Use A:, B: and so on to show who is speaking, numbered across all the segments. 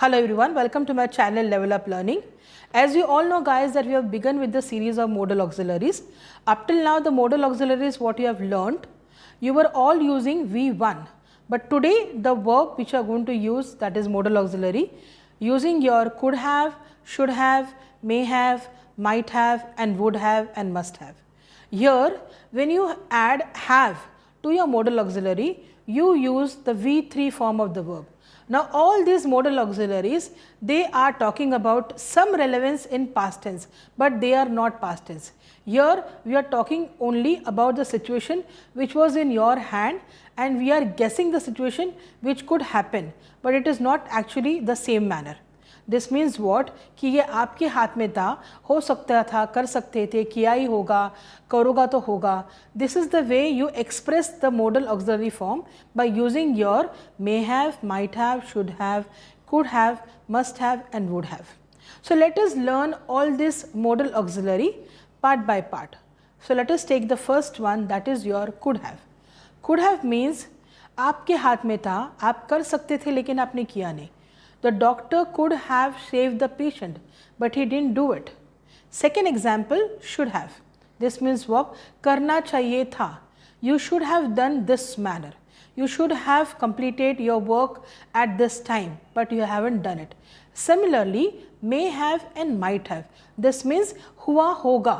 A: Hello everyone, welcome to my channel Level Up Learning. As you all know guys that we have begun with the series of modal auxiliaries. Up till now the modal auxiliaries what you have learnt, you were all using V1. But today the verb which you are going to use, that is modal auxiliary, using your could have, should have, may have, might have and would have and must have. Here when you add have to your modal auxiliary, you use the V3 form of the verb. Now all these modal auxiliaries, they are talking about some relevance in past tense, but they are not past tense. Here we are talking only about the situation which was in your hand and we are guessing the situation which could happen, but it is not actually the same manner. This means what कि ये आपके हाथ में था, हो सकता था, कर सकते थे, किया ही होगा, करोगा तो होगा. This is the way you express the model auxiliary form by using your may have, might have, should have, could have, must have and would have. So let us learn all this modal auxiliary part by part. So let us take the first one, that is your could have. Could have means आपके हाथ में था, आप कर सकते थे लेकिन आपने किया नहीं. The doctor could have saved the patient, but he didn't do it. Second example, should have. This means what? करना चाहिए था. You should have done this manner. You should have completed your work at this time, but you haven't done it. Similarly, may have and might have. This means हुआ होगा.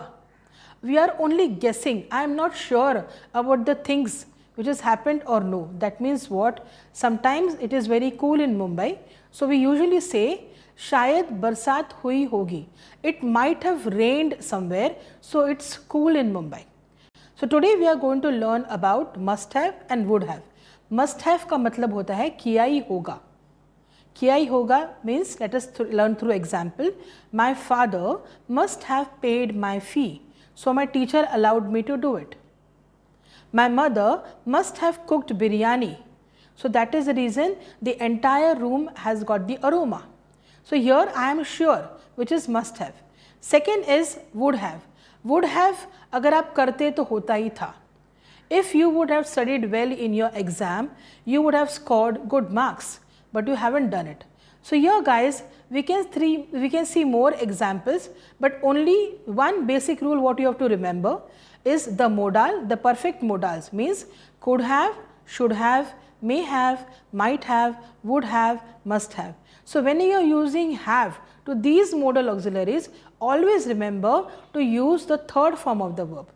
A: We are only guessing. I am not sure about the things which has happened or no. That means what? Sometimes it is very cool in Mumbai. So we usually say शायद बरसात हुई होगी. It might have rained somewhere, so it's cool in Mumbai. So today we are going to learn about must have and would have. Must have का मतलब होता है किया ही होगा. किया ही होगा means let us learn through example. My father must have paid my fee, so my teacher allowed me to do it. My mother must have cooked biryani. So that is the reason the entire room has got the aroma. So here I am sure, which is must have. Second is would have. Would have अगर आप करते तो होता ही था. If you would have studied well in your exam, you would have scored good marks, but you haven't done it. So here guys, we can see more examples, but only one basic rule what you have to remember is the modal, the perfect modals means could have, should have, may have, might have, would have, must have. So when you are using have to these modal auxiliaries, always remember to use the third form of the verb,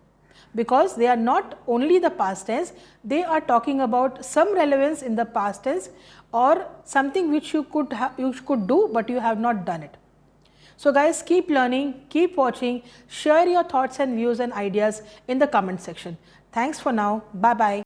A: because they are not only the past tense, they are talking about some relevance in the past tense or something which you could do but you have not done it. So guys, keep learning, keep watching, share your thoughts and views and ideas in the comment section. Thanks for now. Bye bye.